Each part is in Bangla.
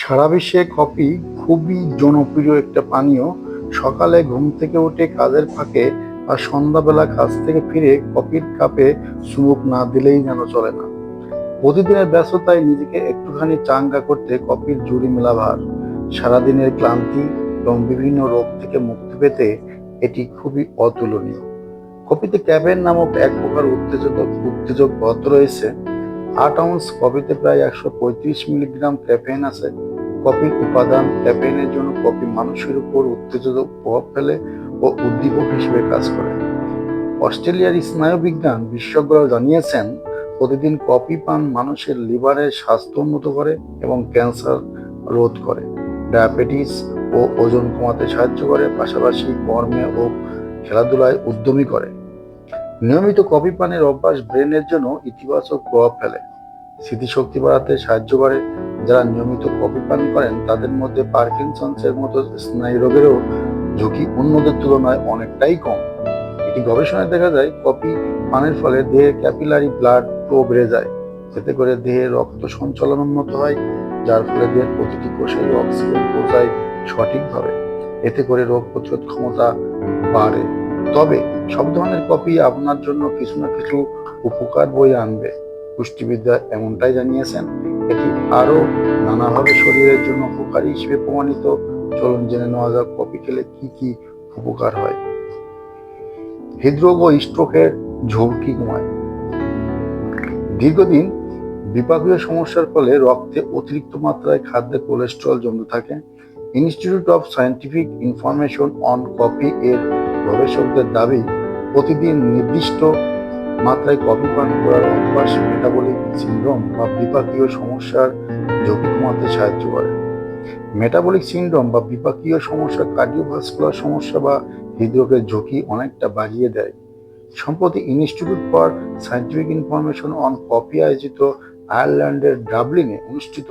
সারা বিশ্বে কফি খুবই জনপ্রিয় একটা পানীয়। সকালে ঘুম থেকে উঠে কাজের ফাঁকে বা সন্ধ্যাবেলা কাজ থেকে ফিরে কফির কাপে চুমুক না দিলেই যেন চলে না। প্রতিদিনের ব্যস্ততায় নিজেকে একটুখানি চাঙ্গা করতে কফির জুড়ি মেলা ভার। সারাদিনের ক্লান্তি এবং বিভিন্ন রোগ থেকে মুক্তি পেতে এটি খুবই অতুলনীয়। কফিতে ক্যাফেইন নামক এক প্রকার উত্তেজক পদার্থ রয়েছে। 8 আউন্স কফিতে প্রায় 135 মিলিগ্রাম ক্যাফেইন আছে। কফির উপাদান ক্যাফেইনের জন্য কফি মানুষের উপর উত্তেজক প্রভাব ফেলে ও উদ্দীপক হিসেবে কাজ করে। অস্ট্রেলিয়ার স্নায়ুবিজ্ঞান বিশেষজ্ঞরা জানিয়েছেন, প্রতিদিন কফি পান মানুষের লিভারের স্বাস্থ্য উন্নত করে এবং ক্যান্সার রোধ করে, ডায়াবেটিস ও ওজন কমাতে সাহায্য করে, পাশাপাশি কর্মে ও খেলাধুলায় উদ্যমী করে। নিয়মিত কফি পানের অভ্যাস ব্রেনের জন্য ইতিবাচক প্রভাব ফেলে, স্মৃতিশক্তি বাড়াতে সাহায্য করে। যারা নিয়মিত কফি পান করেন তাদের মধ্যে পার্কিনসন্সের মতো স্নায়ু রোগেরও ঝুঁকি অন্যদের তুলনায় অনেকটাই কম। এটি গবেষণায় দেখা যায়, কফি পানের ফলে দেহে ক্যাপিলারি ব্লাড ফ্লো বেড়ে যায়। এতে করে দেহে রক্ত সঞ্চালন উন্নত হয়, যার ফলে দেহের প্রতিটি কোষে অক্সিজেন পৌঁছায় সঠিকভাবে। এতে করে রোগ প্রতিরোধ ক্ষমতা বাড়ে। তবে সব ধরনের কফি আপনার জন্য কিছু না কিছু উপকার বয়ে আনবে। পুষ্টিবিদরা এমনটাই জানিয়েছেন। এটি আরো নানাভাবে শরীরের জন্য উপকারী হিসেবে প্রমাণিত। চলুন জেনে নেওয়া যাক কফি খেলে কি কি উপকার হয়। হৃদরোগ ও স্ট্রোকের ঝুঁকি কমায়। দীর্ঘদিন বিপাকীয় সমস্যার ফলে রক্তে অতিরিক্ত মাত্রায় খাদ্যে কোলেস্টেরল জমতে থাকে। Institute of scientific information on coffee এর গবেষকদের দাবি, প্রতিদিন নির্দিষ্ট মাত্রায় কফি পান করার অভ্যাস মেটাবলিক সিন্ড্রোম বা বিপাকীয় সমস্যার ঝুঁকি কমাতে সাহায্য করে। মেটাবলিক সিন্ড্রোম বা বিপাকীয় সমস্যা কার্ডিওভাস্কুলার সমস্যা বা হৃদরোগের ঝুঁকি অনেকটা বাড়িয়ে দেয়। সম্প্রতি institute for scientific information on coffee আয়োজিত আয়ারল্যান্ডের ডাবলিনে অনুষ্ঠিত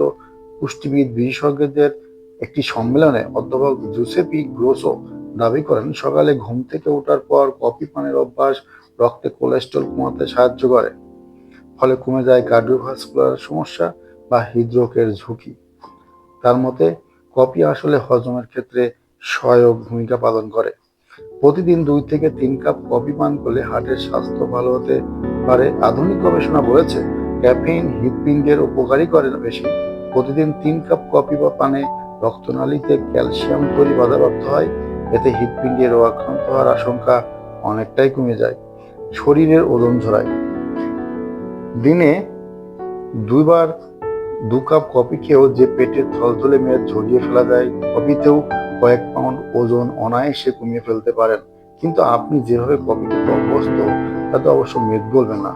পুষ্টিবিদ বিশেষজ্ঞদের একটি সম্মেলনে অধ্যাপক জোসেফি গ্রোসো দাবি করেন, সকালে ঘুম থেকে ওঠার পর কফি পানের অভ্যাস রক্তে কোলেস্টেরল কমাতে সাহায্য করে। ফলে কমে যায় কার্ডিওভাস্কুলার সমস্যা বা হৃদরোগের ঝুঁকি। তার মতে, কফি আসলে হজমের ক্ষেত্রে সহায়ক ভূমিকা পালন করে। প্রতিদিন 2 থেকে 3 কাপ কফি পান করলে হার্টের স্বাস্থ্য ভালো হতে পারে। আধুনিক গবেষণা বলেছে, ক্যাফেইন হৃৎপিণ্ডের উপকারী করে বেশি। প্রতিদিন 3 কাপ কফি বা পানে রক্তনালীতে ক্যালসিয়াম তৈরি বাধাপ্রাপ্ত হয়। এতে হৃৎপিণ্ডে রোগ আক্রান্ত হওয়ার আশঙ্কা অনেকটাই কমে যায়। শরীরের ওজন ঝরায়। দিনে 2 বার 2 কাপ কফি খেয়েও যে পেটের থলথলে মেদ ঝরিয়ে ফেলা যায়, কফিতেও কয়েক পাউন্ড ওজন অনায়াসে কমিয়ে ফেলতে পারেন। কিন্তু আপনি যেভাবে কফি খেতে অভ্যস্ত তাতে অবশ্য মেদ গলবে না।